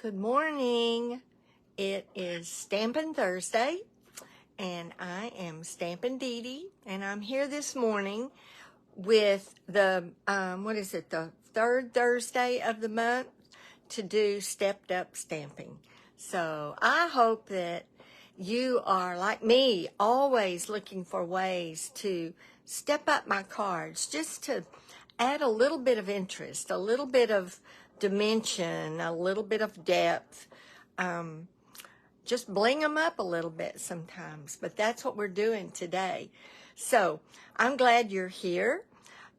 Good morning. It is Stampin' Thursday, and I am stampinDeDe, and I'm here this morning with the, the third Thursday of the month to do stepped up stamping. So I hope that you are like me, always looking for ways to step up my cards, just to add a little bit of interest, a little bit of dimension, a little bit of depth, just bling them up a little bit sometimes. But that's what we're doing today. So I'm glad you're here.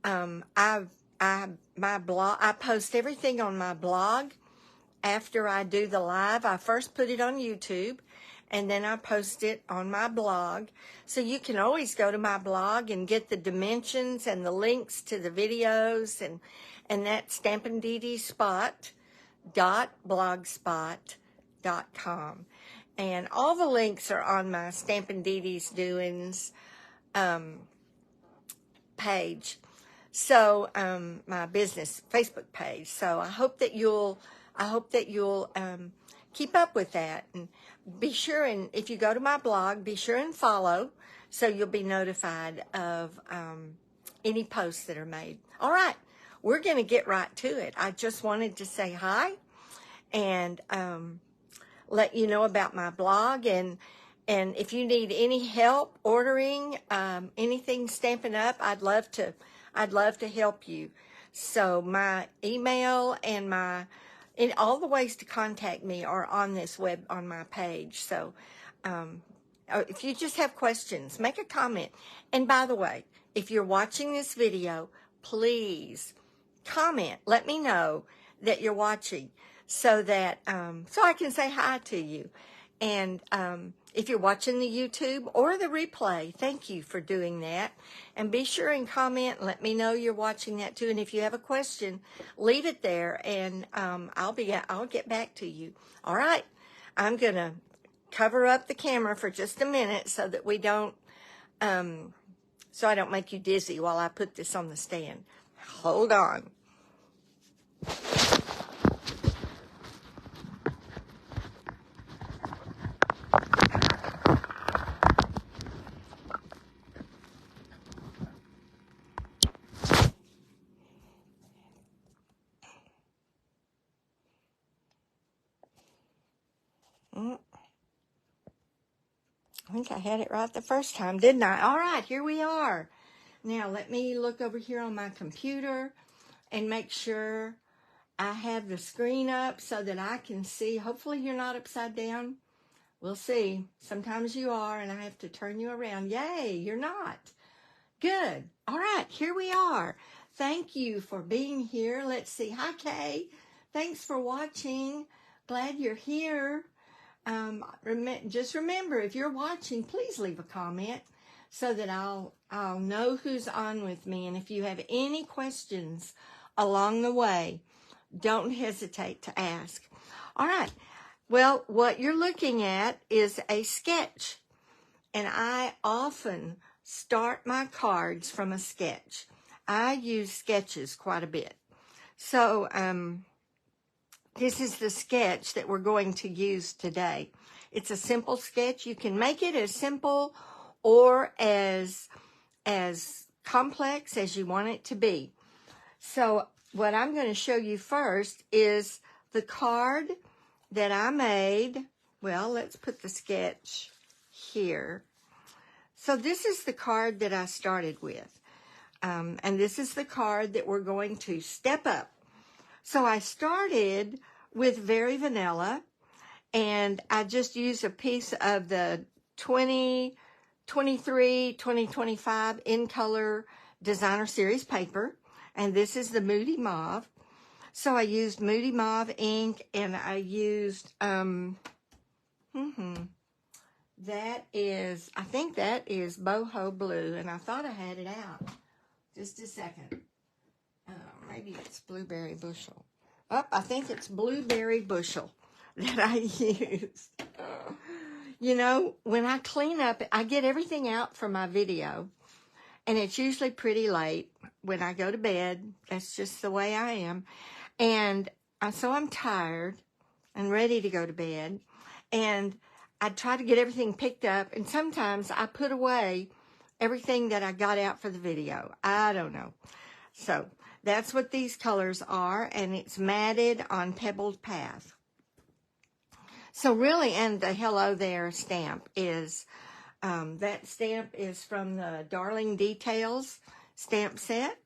My blog, I post everything on my blog after I do the live. I first put it on YouTube, and then I post it on my blog. So you can always go to my blog and get the dimensions and the links to the videos, and that's stampinDeDespot.blogspot.com. And all the links are on my stampinDeDe's Doings page. So my business Facebook page. So I hope that you'll keep up with that, and be sure, and if you go to my blog, be sure and follow, so you'll be notified of any posts that are made. All right, we're going to get right to it. I just wanted to say hi and let you know about my blog, and if you need any help ordering anything Stampin' Up, I'd love to help you. So my email and all the ways to contact me are on my page. So if you just have questions, make a comment. And by the way, if you're watching this video, please comment. Let me know that you're watching, so that so I can say hi to you. And if you're watching the YouTube or the replay, thank you for doing that. And be sure and comment. Let me know you're watching that too. And if you have a question, leave it there, and I'll get back to you. All right, I'm gonna cover up the camera for just a minute so that we don't, so I don't make you dizzy while I put this on the stand. Hold on. I think I had it right the first time, didn't I? All right, here we are. Now, let me look over here on my computer and make sure I have the screen up so that I can see. Hopefully, you're not upside down. We'll see. Sometimes you are, and I have to turn you around. Yay, you're not. Good. All right, here we are. Thank you for being here. Let's see. Hi, Kay. Thanks for watching. Glad you're here. Just remember, if you're watching, please leave a comment so that I'll know who's on with me. And if you have any questions along the way, don't hesitate to ask. All right. Well, what you're looking at is a sketch, and I often start my cards from a sketch. I use sketches quite a bit. So, this is the sketch that we're going to use today. It's a simple sketch. You can make it as simple or as complex as you want it to be. So what I'm going to show you first is the card that I made. Well, let's put the sketch here. So this is the card that I started with. And this is the card that we're going to step up. So I started with Very Vanilla, and I just used a piece of the 2023-2025 in color designer series paper, and this is the Moody Mauve. So I used Moody Mauve ink, and I used I think that is Boho Blue, and I thought I had it out. Just a second. Maybe it's Blueberry Bushel. I think it's Blueberry Bushel that I used. You know, when I clean up, I get everything out for my video, and it's usually pretty late when I go to bed. That's just the way I am. And so I'm tired, and ready to go to bed. And I try to get everything picked up, and sometimes I put away everything that I got out for the video. I don't know. So that's what these colors are, and it's matted on pebbled path. So really, and the Hello There stamp is, that stamp is from the Darling Details stamp set.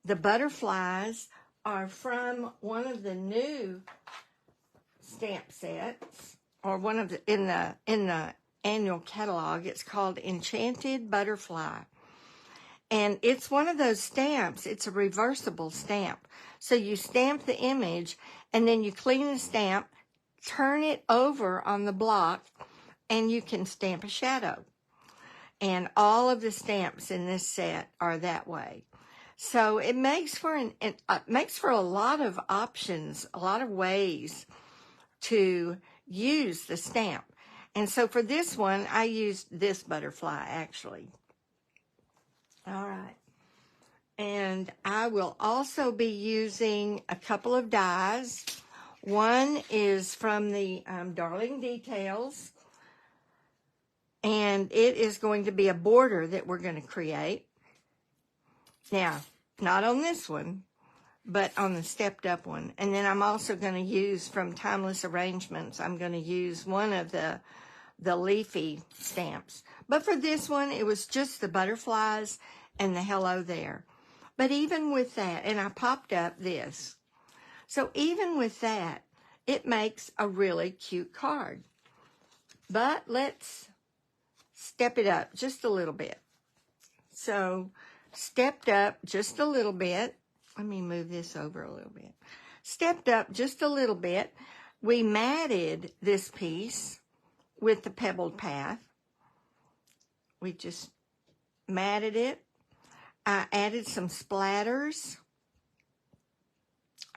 The butterflies are from one of the new stamp sets, or one of the, in the annual catalog. It's called Enchanted Butterfly. And it's one of those stamps. It's a reversible stamp. So you stamp the image, and then you clean the stamp, turn it over on the block, and you can stamp a shadow. And all of the stamps in this set are that way. So it makes for a lot of options, a lot of ways to use the stamp. And so for this one, I used this butterfly, actually. All right. And I will also be using a couple of dies. One is from the Darling Details, and it is going to be a border that we're going to create. Now, not on this one, but on the stepped up one. And then I'm also going to use from Timeless Arrangements, I'm going to use one of the leafy stamps. But for this one, it was just the butterflies and the Hello There. But even with that, and I popped up this. So even with that, it makes a really cute card. But let's step it up just a little bit. So stepped up just a little bit. Let me move this over a little bit. Stepped up just a little bit. We matted this piece with the pebbled path. We just matted it. I added some splatters.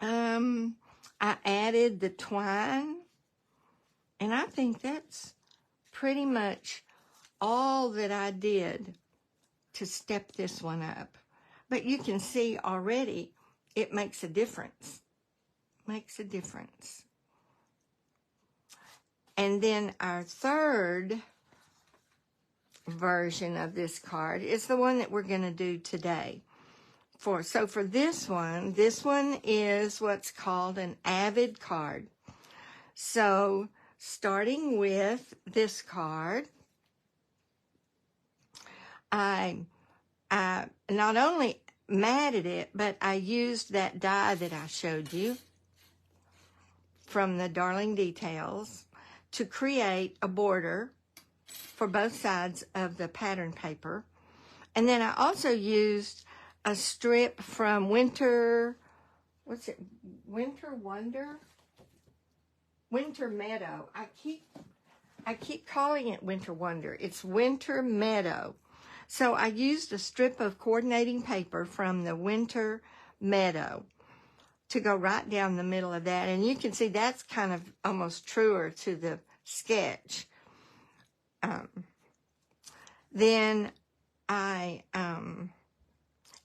I added the twine. And I think that's pretty much all that I did to step this one up. But you can see already it makes a difference. Makes a difference. And then our third version of this card is the one that we're going to do today. So for this one is what's called an avid card. So starting with this card, I not only matted it, but I used that die that I showed you from the Darling Details to create a border for both sides of the pattern paper. And then I also used a strip from Winter Meadow. I keep calling it Winter Wonder. It's Winter Meadow. So I used a strip of coordinating paper from the Winter Meadow to go right down the middle of that. And you can see that's kind of almost truer to the sketch. Then I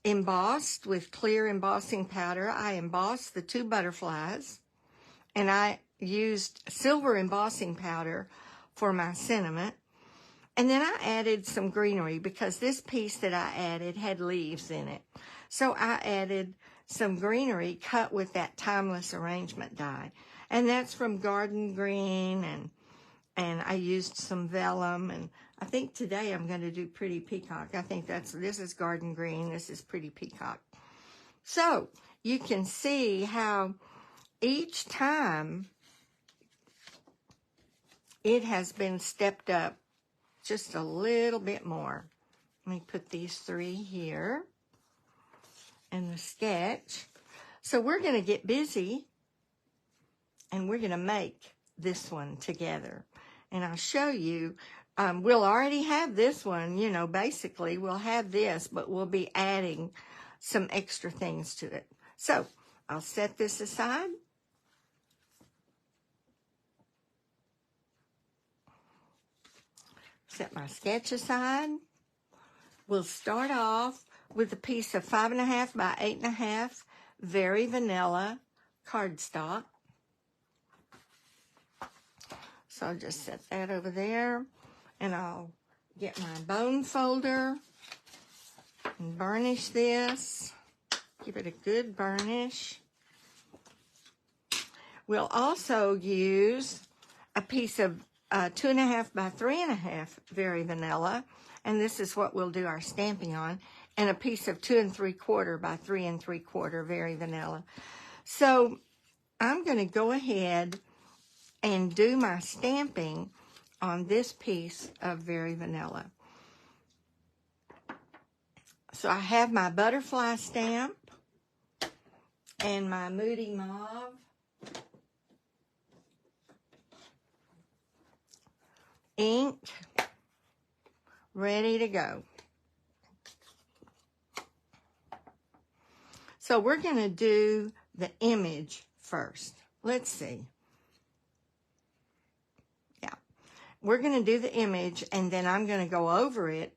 embossed with clear embossing powder. I embossed the two butterflies, and I used silver embossing powder for my sentiment. And then I added some greenery because this piece that I added had leaves in it. So I added some greenery cut with that Timeless Arrangement die. And that's from Garden Green, and I used some vellum, and I think today I'm going to do Pretty Peacock. I think this is Garden Green, this is Pretty Peacock. So you can see how each time it has been stepped up just a little bit more. Let me put these three here and the sketch. So we're going to get busy, and we're going to make this one together. And I'll show you, we'll already have this one, you know, basically we'll have this, but we'll be adding some extra things to it. So I'll set this aside. Set my sketch aside. We'll start off with a piece of 5.5 by 8.5 Very Vanilla cardstock. So I'll just set that over there, and I'll get my bone folder and burnish this. Give it a good burnish. We'll also use a piece of 2.5 by 3.5 Very Vanilla, and this is what we'll do our stamping on, and a piece of 2 3/4 by 3 3/4 Very Vanilla. So I'm going to go ahead and do my stamping on this piece of Very Vanilla. So I have my butterfly stamp and my Moody Mauve ink ready to go. So we're going to do the image first. Let's see. Yeah. We're going to do the image, and then I'm going to go over it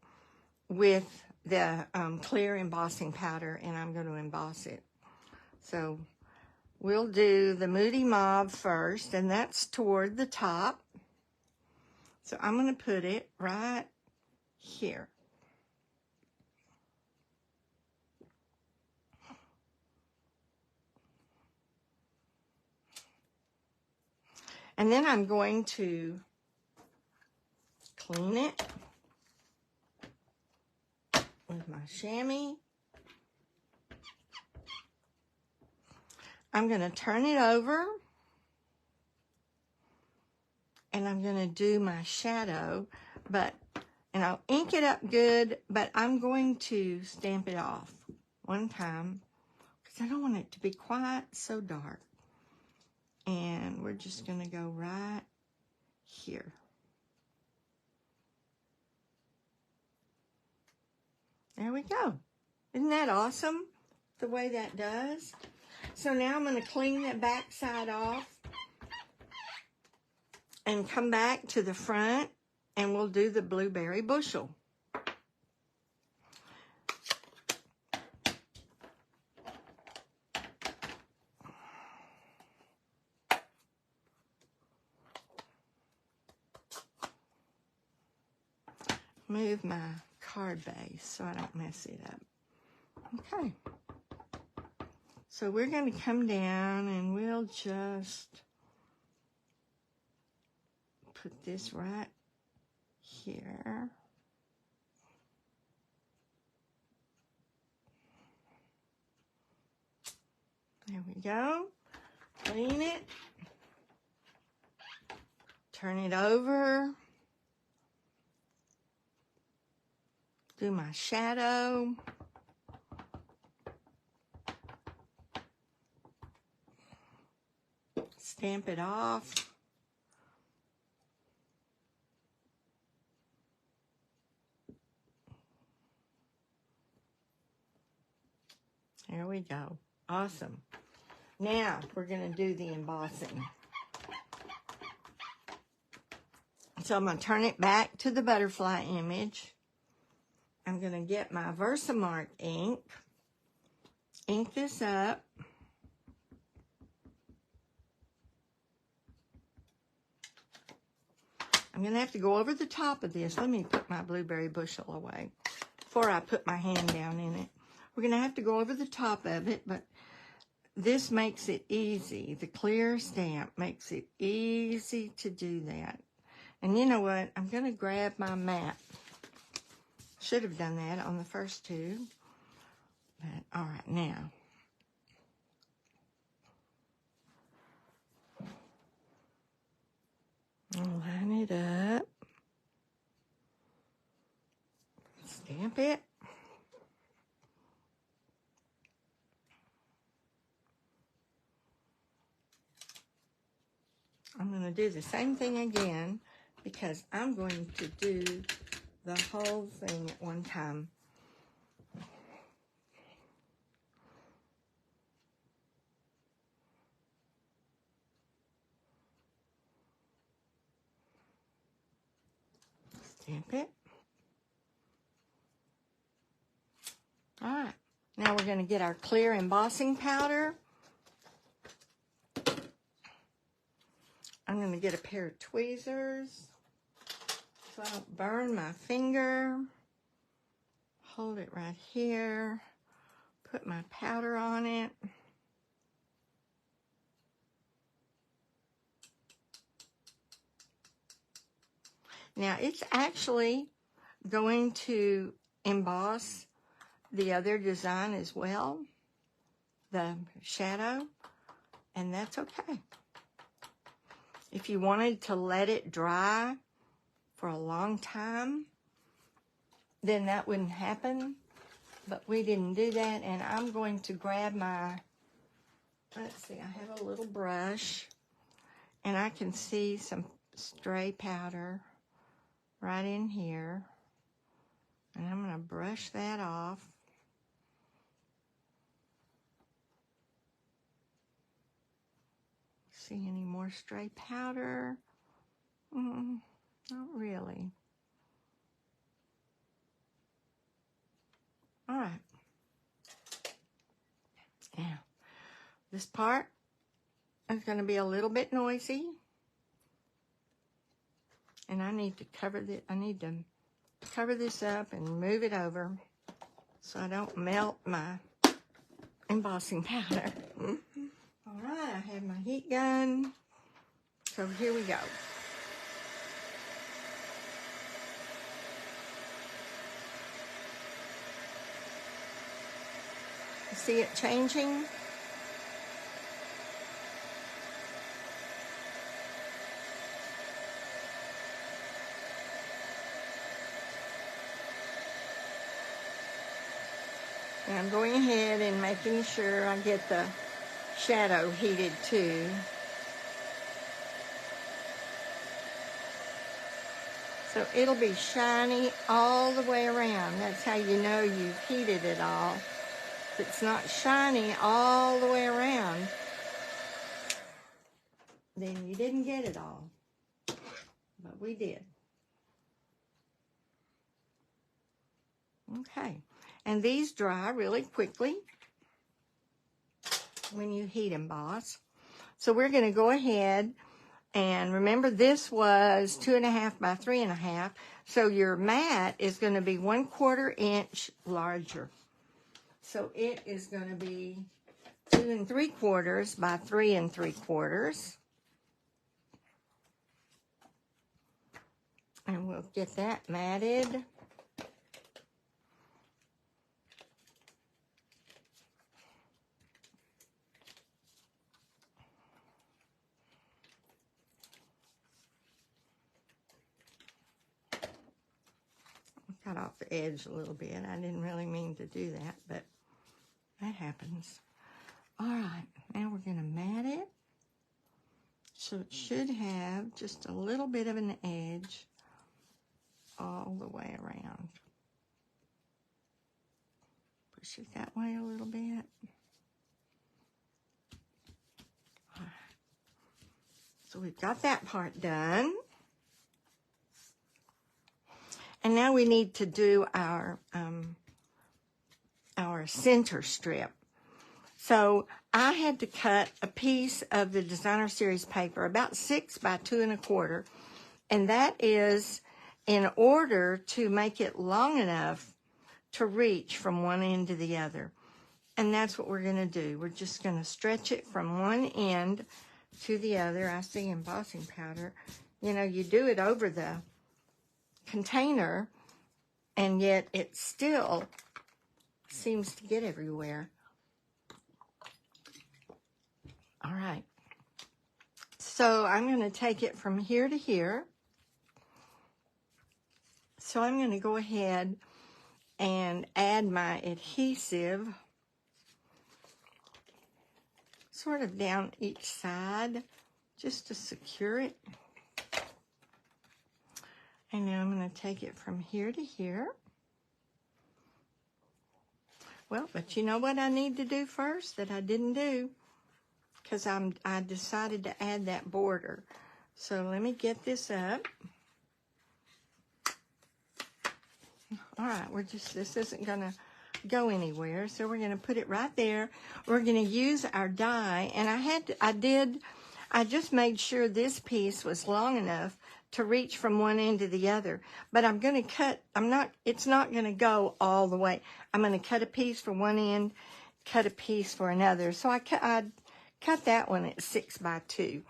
with the clear embossing powder, and I'm going to emboss it. So we'll do the Moody Mauve first, and that's toward the top. So I'm going to put it right here. And then I'm going to clean it with my chamois. I'm going to turn it over, and I'm going to do my shadow, and I'll ink it up good, but I'm going to stamp it off one time because I don't want it to be quite so dark. And we're just going to go right here. There we go. Isn't that awesome, the way that does? So now I'm going to clean that back side off and come back to the front, and we'll do the blueberry bushel. Move my card base so I don't mess it up. Okay. So we're going to come down, and we'll just put this right here. There we go. Clean it. Turn it over. Do my shadow. Stamp it off. There we go. Awesome. Now we're going to do the embossing. So I'm going to turn it back to the butterfly image. I'm going to get my Versamark ink. Ink this up. I'm going to have to go over the top of this. Let me put my blueberry bushel away before I put my hand down in it. We're going to have to go over the top of it, but this makes it easy. The clear stamp makes it easy to do that. And you know what? I'm going to grab my mat. Should have done that on the first two. But, all right, now. Line it up. Stamp it. I'm going to do the same thing again because I'm going to do the whole thing at one time. Stamp it. All right. Now we're going to get our clear embossing powder. I'm I'm going to get a pair of tweezers so I don't burn my finger. Hold it right here. Put my powder on it. Now it's actually going to emboss the other design as well, the shadow, and that's okay. If you wanted to let it dry for a long time, then that wouldn't happen, but we didn't do that. And I'm going to grab my, let's see, I have a little brush, and I can see some stray powder right in here, and I'm going to brush that off. See any more stray powder? Not really. All right. Now, this part is going to be a little bit noisy, and I need to cover this. I need to cover this up and move it over so I don't melt my embossing powder. All right, I have my heat gun. So here we go. See it changing? And I'm going ahead and making sure I get the shadow heated too. So it'll be shiny all the way around. That's how you know you've heated it all. If it's not shiny all the way around, then you didn't get it all. But we did. Okay. And these dry really quickly when you heat emboss. So we're going to go ahead and remember this was 2.5 by 3.5. So your mat is going to be 1/4 inch larger. So it is going to be 2 3/4 by 3 3/4. And we'll get that matted. Cut off the edge a little bit. I didn't really mean to do that, but that happens. All right, now we're going to mat it. So it should have just a little bit of an edge all the way around. Push it that way a little bit. All right. So we've got that part done. And now we need to do our center strip. So I had to cut a piece of the designer series paper, about 6 by 2 1/4, and that is in order to make it long enough to reach from one end to the other. And that's what we're going to do. We're just going to stretch it from one end to the other. I see embossing powder. You know, you do it over the container, and yet it still seems to get everywhere. All right. So I'm going to take it from here to here. So I'm going to go ahead and add my adhesive sort of down each side just to secure it. And now I'm going to take it from here to here. Well, but you know what I need to do first that I didn't do? Because I decided to add that border. So let me get this up. All right, this isn't going to go anywhere. So we're going to put it right there. We're going to use our die. And I just made sure this piece was long enough to reach from one end to the other. But I'm going to cut, it's not going to go all the way. I'm going to cut a piece for one end, cut a piece for another. So I cut that one at 6 by 2.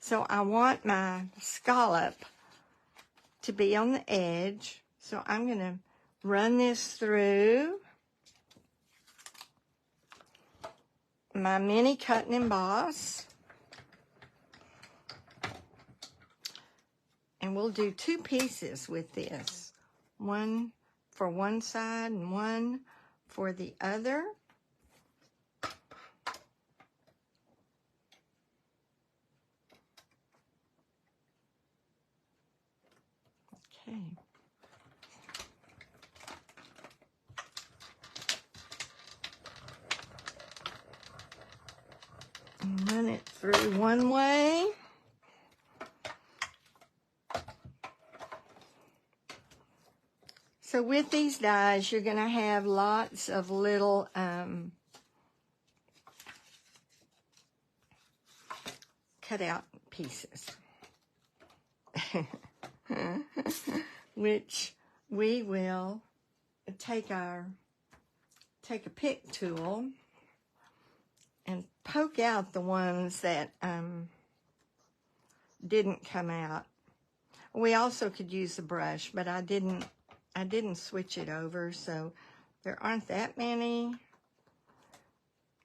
So I want my scallop to be on the edge. So I'm going to run this through my mini cut and emboss. And we'll do 2 pieces with this. One for one side and one for the other. Okay. And run it through one way. So with these dies, you're going to have lots of little cut out pieces, which we will take a pick tool and poke out the ones that didn't come out. We also could use the brush, but I didn't switch it over, so there aren't that many.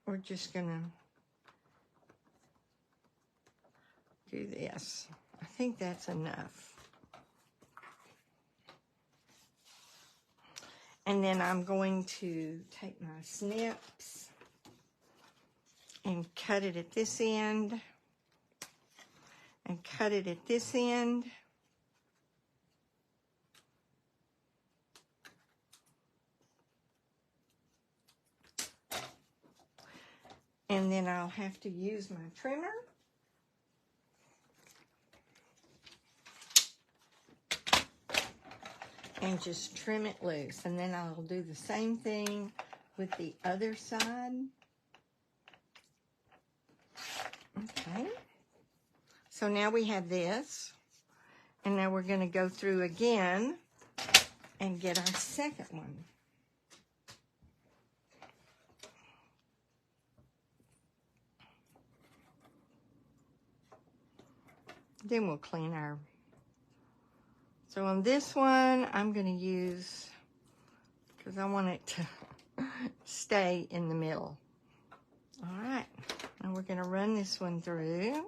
We're just gonna do this. I think that's enough. And then I'm going to take my snips and cut it at this end and cut it at this end. And then I'll have to use my trimmer. And just trim it loose. And then I'll do the same thing with the other side. Okay. So now we have this. And now we're going to go through again and get our second one. Then we'll clean our... So on this one, I'm going to use, because I want it to stay in the middle. All right, now we're going to run this one through.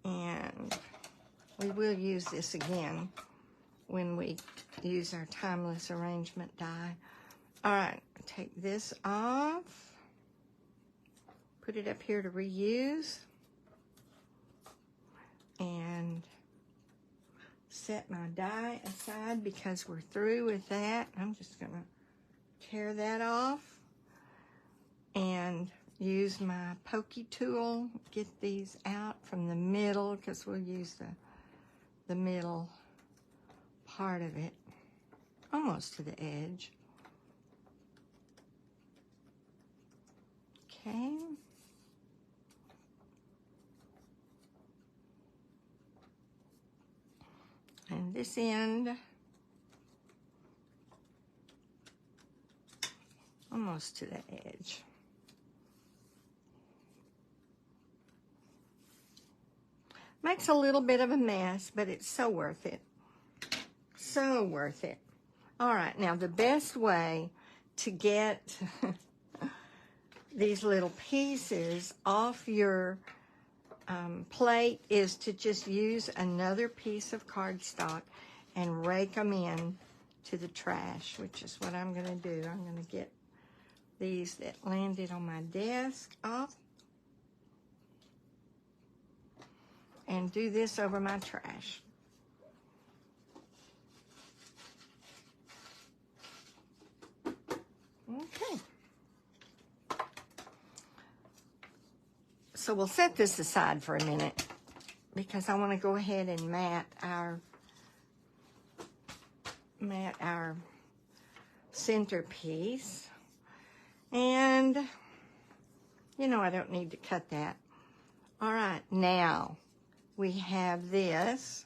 And we will use this again when we use our timeless arrangement die. All right, take this off, put it up here to reuse, and set my die aside because we're through with that. I'm just gonna tear that off and use my pokey tool, get these out from the middle because we'll use the middle part of it, almost to the edge. Okay. And this end, almost to the edge. Makes a little bit of a mess, but it's so worth it. So worth it. All right, now the best way to get these little pieces off your plate is to just use another piece of cardstock and rake them in to the trash, which is what I'm going to do. I'm going to get these that landed on my desk off and do this over my trash. Okay. So we'll set this aside for a minute because I want to go ahead and mat our centerpiece. And, you know, I don't need to cut that. All right, now we have this.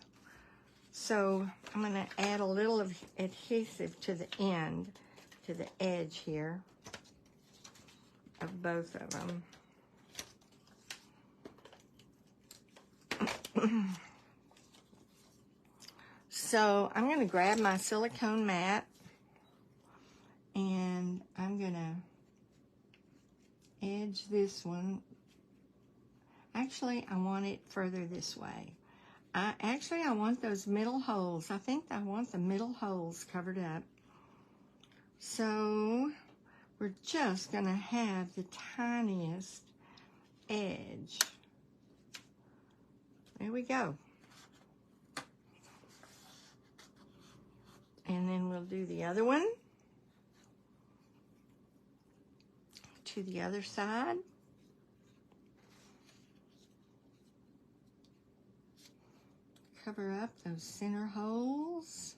So I'm going to add a little of adhesive to the end, to the edge here of both of them. So I'm going to grab my silicone mat and I'm going to edge this one. Actually, I want it further this way. I want those middle holes. I think I want the middle holes covered up. So we're just going to have the tiniest edge. There we go. And then we'll do the other one to the other side. Cover up those center holes.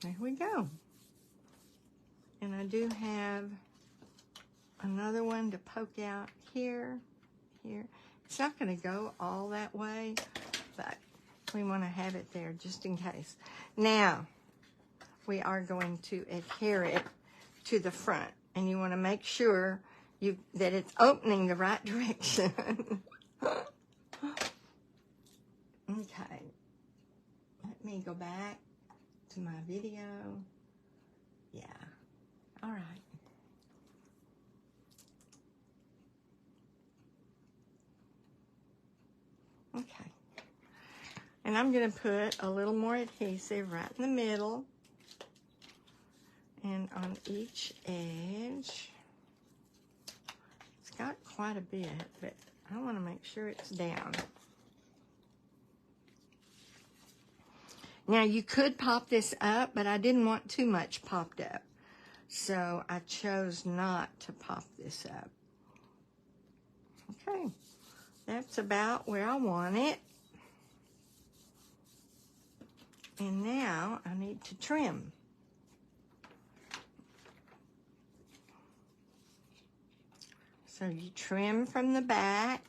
There we go. And I do have another one to poke out here, here. It's not going to go all that way, but we want to have it there just in case. Now, we are going to adhere it to the front, and you want to make sure that it's opening the right direction. Okay, let me go back to my video. Yeah, all right. Okay, and I'm going to put a little more adhesive right in the middle and on each edge. It's got quite a bit, but I want to make sure it's down. Now, you could pop this up, but I didn't want too much popped up, so I chose not to pop this up. Okay, that's about where I want it. And now I need to trim. So you trim from the back.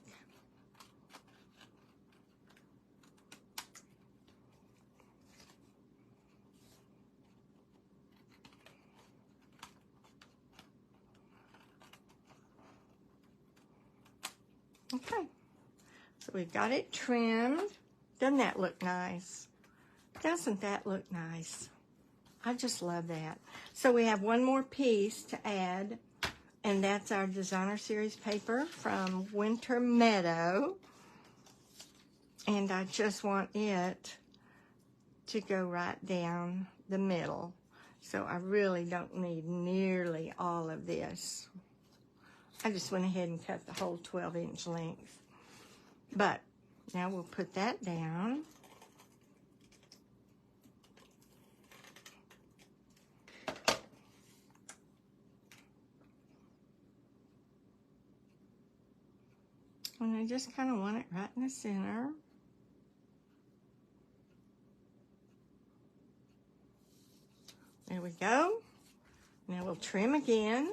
Okay, so we've got it trimmed. Doesn't that look nice? Doesn't that look nice? I just love that. So we have one more piece to add, and that's our designer series paper from Winter Meadow. And I just want it to go right down the middle. So I really don't need nearly all of this. I just went ahead and cut the whole 12-inch length. But now we'll put that down. And I just kind of want it right in the center. There we go. Now we'll trim again.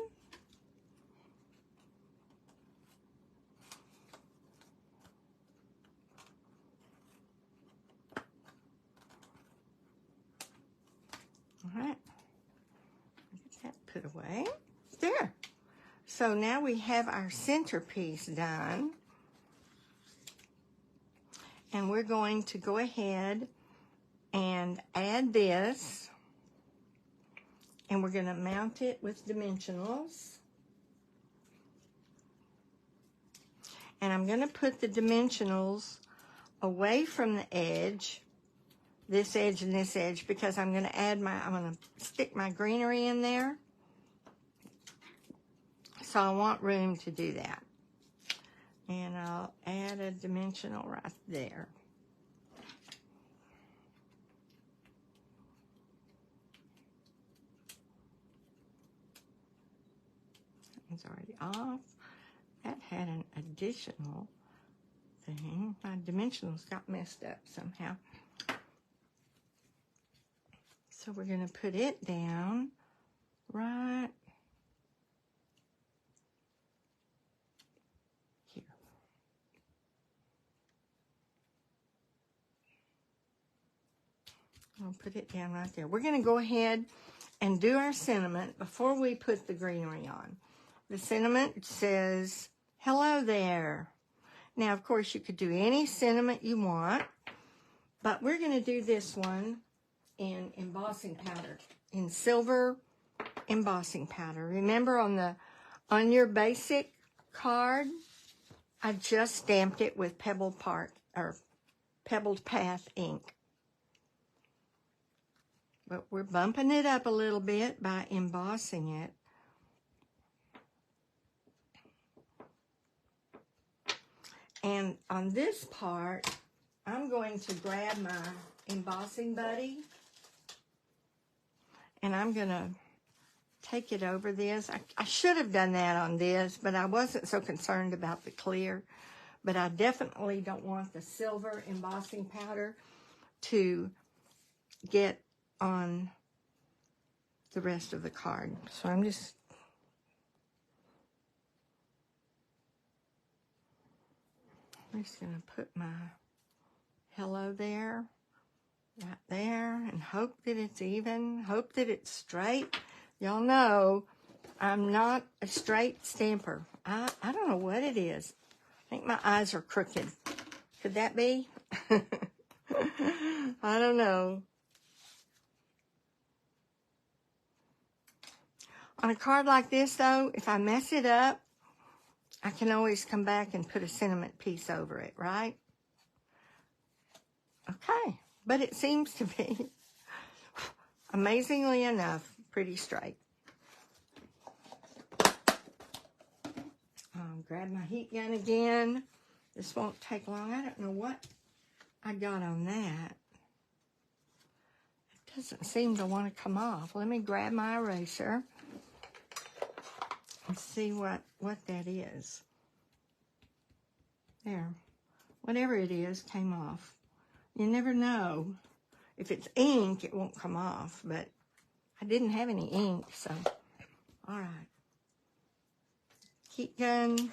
All right, get that put away. There. So now we have our centerpiece done. And we're going to go ahead and add this. And we're going to mount it with dimensionals. And I'm going to put the dimensionals away from the edge, this edge and this edge, because I'm going to I'm going to stick my greenery in there. So I want room to do that. And I'll add a dimensional right there. It's already off. that had an additional thing. My dimensionals got messed up somehow. So we're going to put it down right here. I'll put it down right there. We're going to go ahead and do our sentiment before we put the greenery on. The sentiment says, hello there. Now, of course, you could do any sentiment you want, but we're going to do this one in embossing powder, in silver embossing powder. Remember on your basic card, I just stamped it with Pebbled Path ink. But we're bumping it up a little bit by embossing it. And on this part, I'm going to grab my embossing buddy and I'm going to take it over this. I should have done that on this, but I wasn't so concerned about the clear. But I definitely don't want the silver embossing powder to get on the rest of the card. So I'm just going to put my hello there, right there, and hope that it's even, hope that it's straight. Y'all know I'm not a straight stamper. I don't know what it is. I think my eyes are crooked. Could that be? I don't know. On a card like this, though, if I mess it up, I can always come back and put a sentiment piece over it, right? Okay, but it seems to be, amazingly enough, pretty straight. Grab my heat gun again. This won't take long. I don't know what I got on that. It doesn't seem to want to come off. Let me grab my eraser and see what that is. There. Whatever it is came off. You never know. If it's ink, it won't come off, but I didn't have any ink, so all right. Heat gun.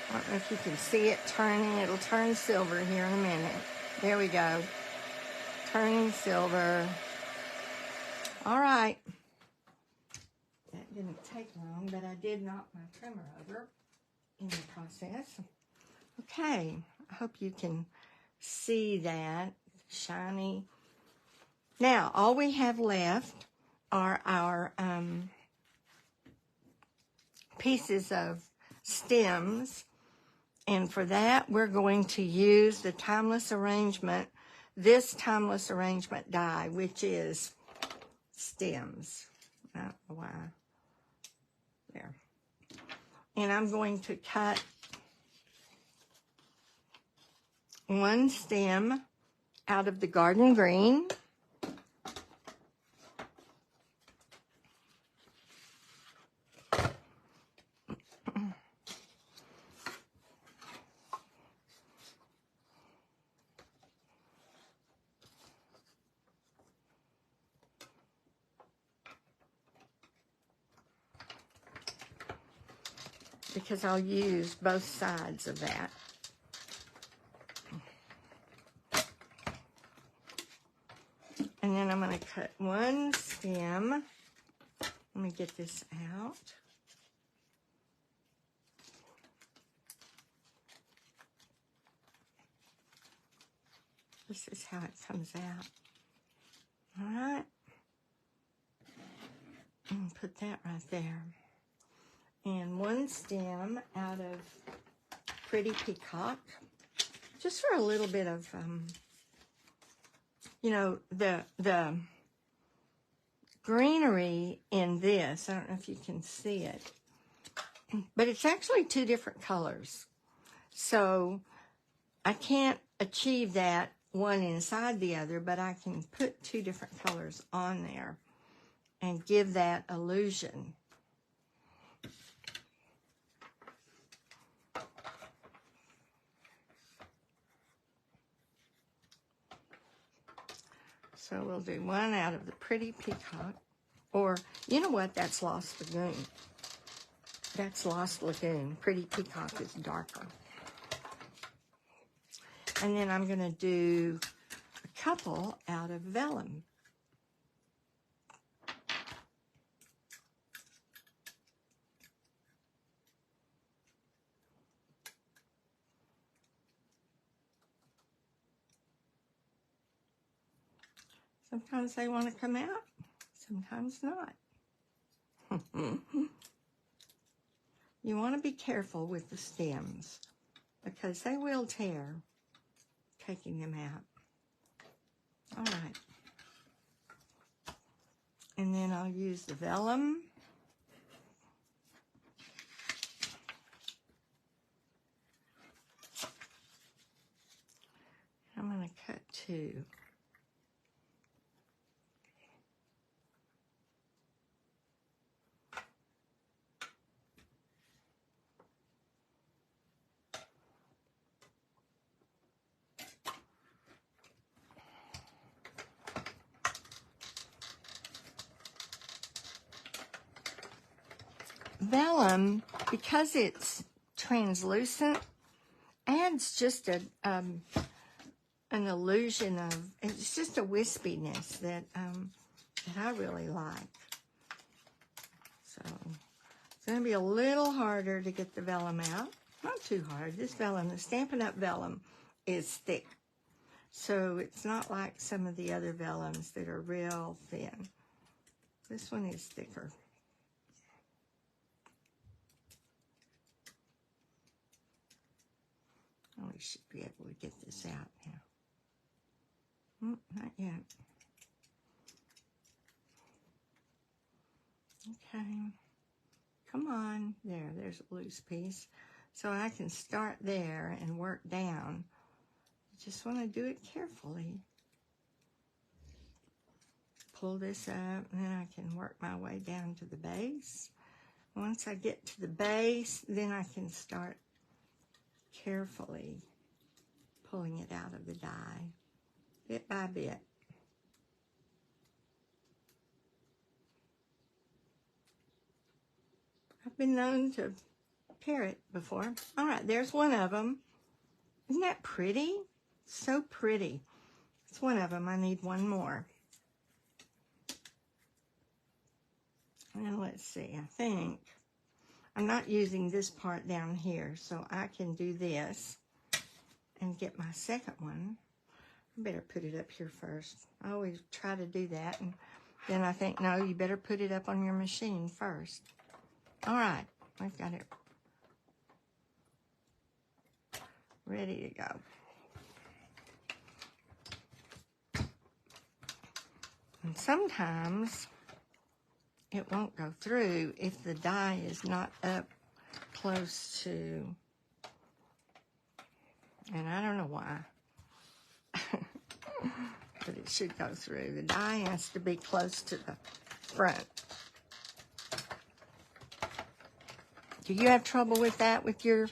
I don't know if you can see it turning. It'll turn silver here in a minute. There we go. Turning silver. All right. That didn't take long, but I did knock my trimmer over in the process. Okay. I hope you can see that. Shiny. Now, all we have left are our pieces of stems. And for that, we're going to use the Timeless Arrangement, this Timeless Arrangement die, which is stems. I don't know why. There. And I'm going to cut one stem out of the garden green. Because I'll use both sides of that. And then I'm going to cut one stem. Let me get this out. This is how it comes out. All right. And put that right there. And one stem out of Pretty Peacock, just for a little bit of, you know, the greenery in this. I don't know if you can see it, but it's actually two different colors. So I can't achieve that one inside the other, but I can put two different colors on there. and give that illusion. So we'll do one out of the Pretty Peacock. Or, you know what? That's Lost Lagoon. That's Lost Lagoon. Pretty Peacock is darker. And then I'm going to do a couple out of Vellum. Sometimes they want to come out, sometimes not. You want to be careful with the stems because they will tear taking them out. All right. And then I'll use the vellum. I'm going to cut two. Vellum, because it's translucent, adds just an illusion of, it's just a wispiness that I really like. So it's going to be a little harder to get the vellum out. Not too hard. This vellum, the Stampin' Up! Vellum, is thick. So it's not like some of the other vellums that are real thin. This one is thicker. Oh, we should be able to get this out now. Not yet. Okay. Come on. There's a loose piece. So I can start there and work down. You just want to do it carefully. Pull this up, and then I can work my way down to the base. Once I get to the base, then I can start carefully pulling it out of the die, bit by bit. I've been known to tear it before. All right, there's one of them. Isn't that pretty? So pretty. It's one of them. I need one more. And let's see, I think I'm not using this part down here, so I can do this and get my second one. I better put it up here first. I always try to do that, and then I think, no, you better put it up on your machine first. All right, I've got it ready to go. And sometimes it won't go through if the die is not up close to, and I don't know why, but it should go through. The die has to be close to the front. Do you have trouble with that with your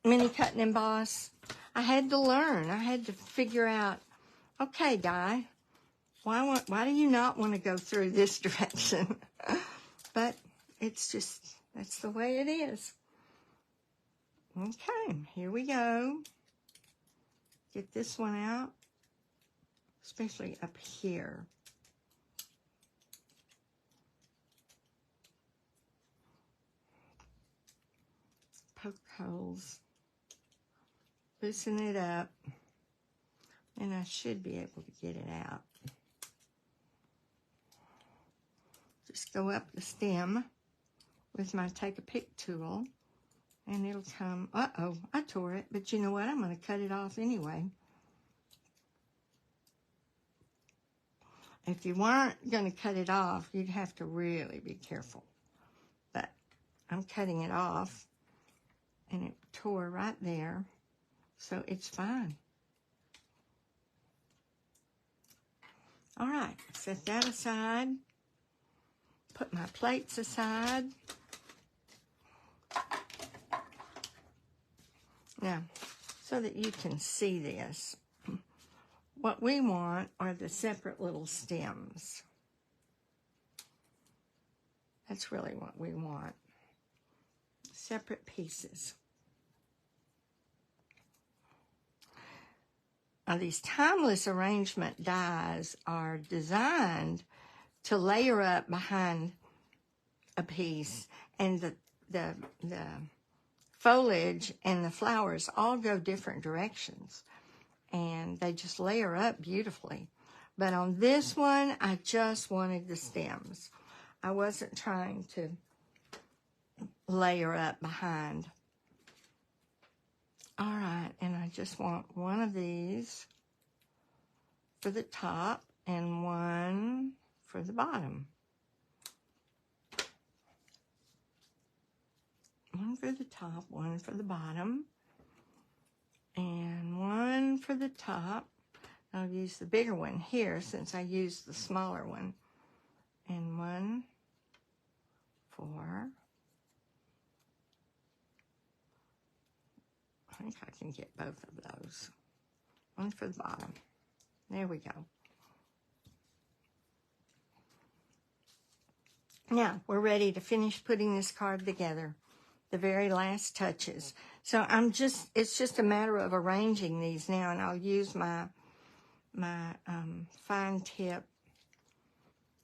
mini cut and emboss? I had to learn. I had to figure out, okay, die, why do you not want to go through this direction? But it's just, that's the way it is. Okay, here we go. Get this one out, especially up here. Poke holes. Loosen it up, and I should be able to get it out. Just go up the stem with my take a pick tool, and it'll come. Uh-oh, I tore it, but you know what? I'm going to cut it off anyway. If you weren't going to cut it off, you'd have to really be careful. But I'm cutting it off, and it tore right there, so it's fine. All right, set that aside. put my plates aside. Now, so that you can see this, what we want are the separate little stems. That's really what we want. Separate pieces. Now, these timeless arrangement dies are designed to layer up behind a piece, and the foliage and the flowers all go different directions, and they just layer up beautifully. But on this one, I just wanted the stems. I wasn't trying to layer up behind. All right, and I just want one of these for the top and one for the bottom. One for the top, one for the bottom, and one for the top. I'll use the bigger one here since I used the smaller one. And one for, I think I can get both of those. One for the bottom. There we go. Now, we're ready to finish putting this card together. The very last touches. So it's just a matter of arranging these now, and I'll use my fine tip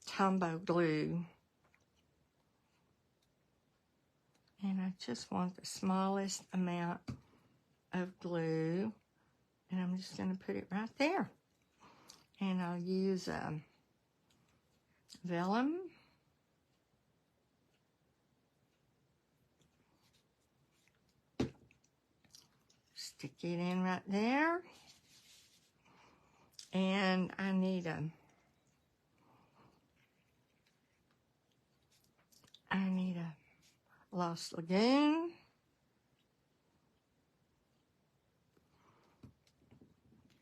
Tombow glue. And I just want the smallest amount of glue, and I'm just going to put it right there. And I'll use vellum. Stick it in right there. And I need a Lost Lagoon.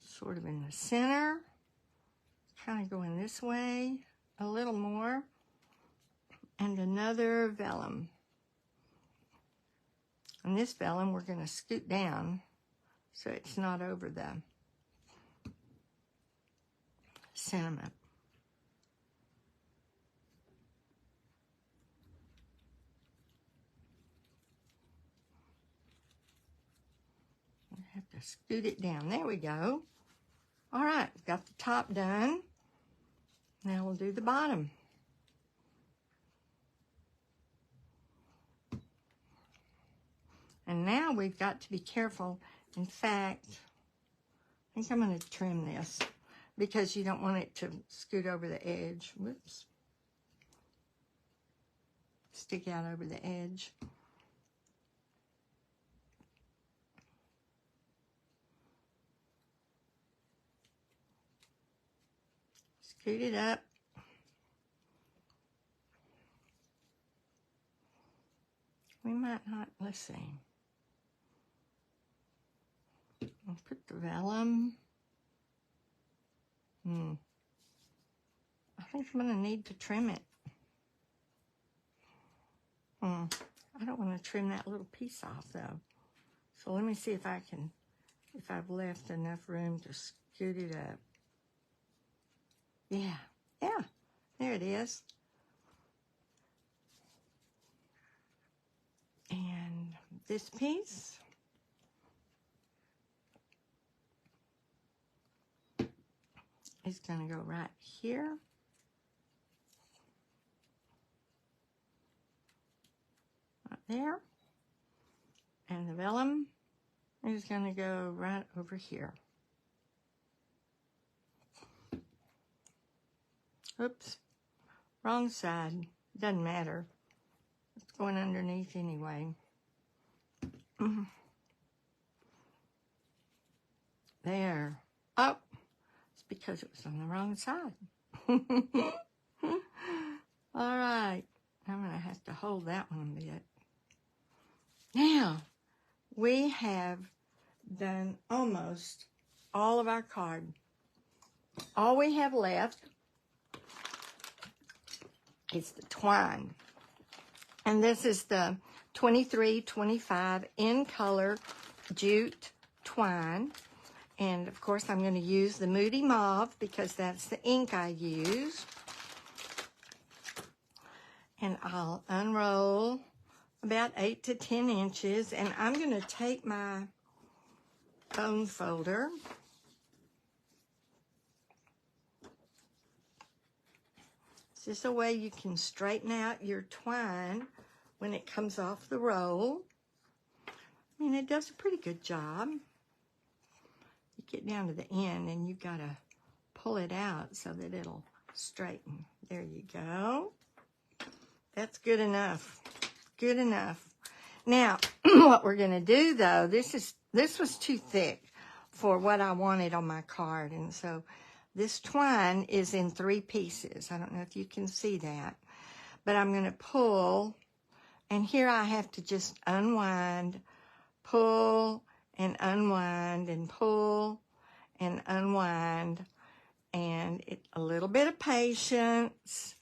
Sort of in the center. Kind of going this way a little more. And another vellum. And this vellum we're going to scoot down so it's not over the sentiment. I have to scoot it down. There we go. All right, got the top done. Now we'll do the bottom. And now we've got to be careful. In fact, I think I'm going to trim this because you don't want it to scoot over the edge. Whoops. Stick out over the edge. Scoot it up. We might not, let's see. I'll put the vellum. I think I'm going to need to trim it. I don't want to trim that little piece off though. So let me see if I can, if I've left enough room to scoot it up. Yeah, there it is. And this piece is going to go right here. Right there. And the vellum is going to go right over here. Oops, wrong side. Doesn't matter. It's going underneath anyway. There. Oh, it's because it was on the wrong side. All right. I'm going to have to hold that one a bit. Now, we have done almost all of our card. All we have left It's the twine. And this is the 2325 in color jute twine. And of course I'm going to use the Moody Mauve because that's the ink I use. And I'll unroll about 8 to 10 inches. And I'm going to take my bone folder. It's just a way you can straighten out your twine when it comes off the roll. I mean, it does a pretty good job. You get down to the end and you've got to pull it out so that it'll straighten. There you go. That's good enough. Good enough. Now, what we're going to do, though, this was too thick for what I wanted on my card. And so this twine is in 3 pieces. I don't know if you can see that. But I'm going to pull, and here I have to just unwind, pull, and unwind, and pull, and unwind. And a little bit of patience,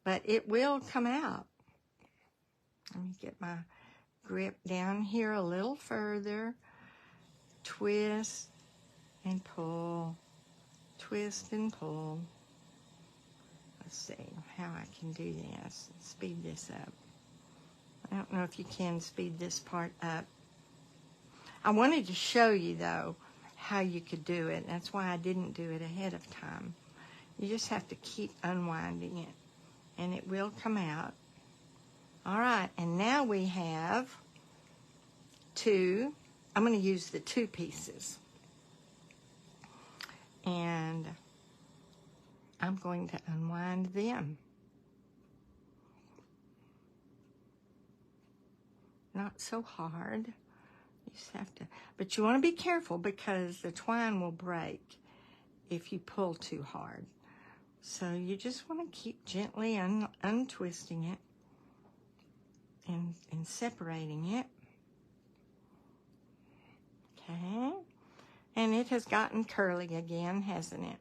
but it will come out. Let me get my grip down here a little further. Twist and pull. Twist and pull. Let's see how I can do this. Speed this up. I don't know if you can speed this part up. I wanted to show you, though, how you could do it. That's why I didn't do it ahead of time. You just have to keep unwinding it, and it will come out. All right, and now we have 2. I'm going to use the 2 pieces. And I'm going to unwind them. Not so hard. You just have to, but you want to be careful because the twine will break if you pull too hard. So you just want to keep gently untwisting it and separating it. Okay. And it has gotten curly again, hasn't it?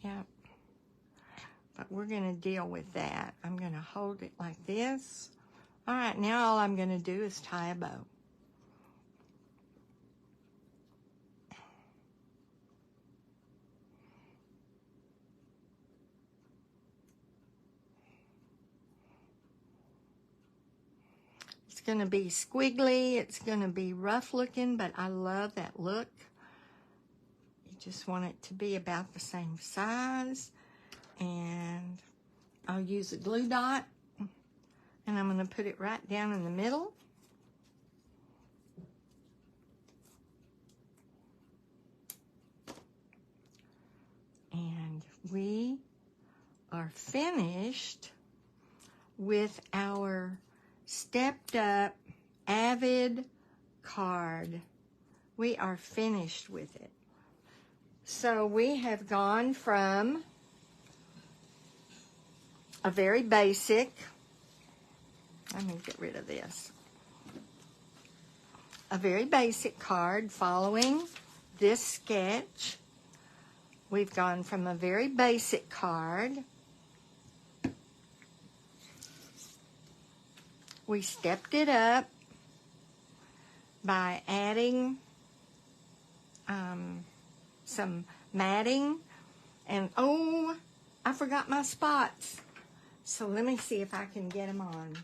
Yep. But we're going to deal with that. I'm going to hold it like this. All right, now all I'm going to do is tie a bow. It's going to be squiggly. It's going to be rough looking, but I love that look. You just want it to be about the same size. And I'll use a glue dot. And I'm going to put it right down in the middle. And we are finished with our stepped up avid card. We are finished with it. So we have gone from a very basic, let me get rid of this, a very basic card following this sketch. We've gone from a very basic card. We stepped it up by adding some matting. And oh, I forgot my spots. So let me see if I can get them on.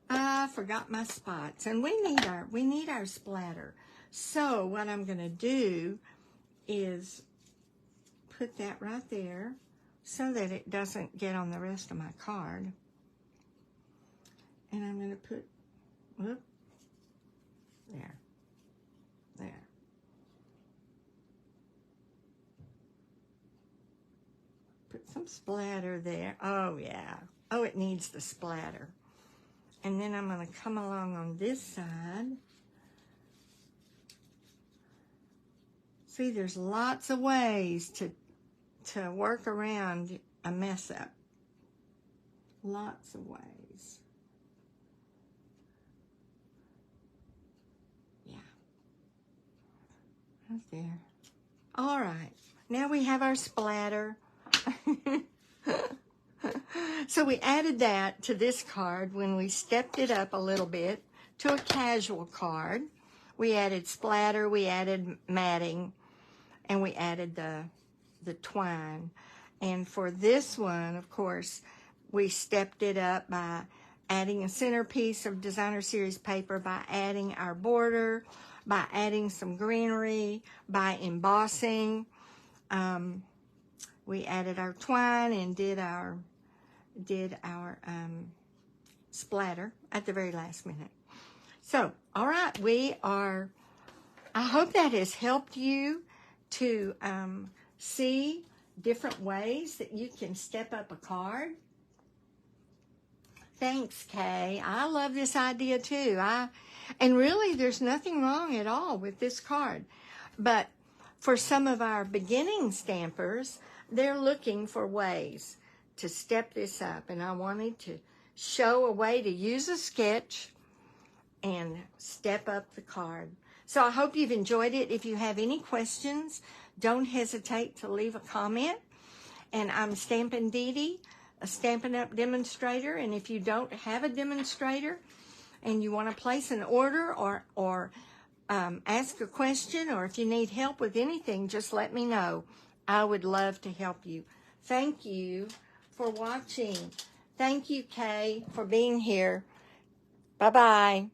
I forgot my spots. And we need our splatter. So what I'm going to do is put that right there so that it doesn't get on the rest of my card. And I'm going to put, whoop, there. Put some splatter there. Oh, yeah. Oh, it needs the splatter. And then I'm going to come along on this side. See, there's lots of ways to work around a mess up. Lots of ways. Yeah. Right there. All right. Now we have our splatter. So we added that to this card when we stepped it up a little bit to a casual card. We added splatter, we added matting, and we added the twine. And for this one, of course, we stepped it up by adding a centerpiece of designer series paper, by adding our border, by adding some greenery, by embossing. We added our twine and did our splatter at the very last minute. So, all right, I hope that has helped you to see different ways that you can step up a card. Thanks, Kay. I love this idea too. And really, there's nothing wrong at all with this card. But for some of our beginning stampers, they're looking for ways to step this up. And I wanted to show a way to use a sketch and step up the card. So I hope you've enjoyed it. If you have any questions, don't hesitate to leave a comment. And I'm stampinDeDe, a Stampin' Up demonstrator. And if you don't have a demonstrator and you want to place an order or ask a question, or if you need help with anything, just let me know. I would love to help you. Thank you for watching. Thank you, Kay, for being here. Bye-bye.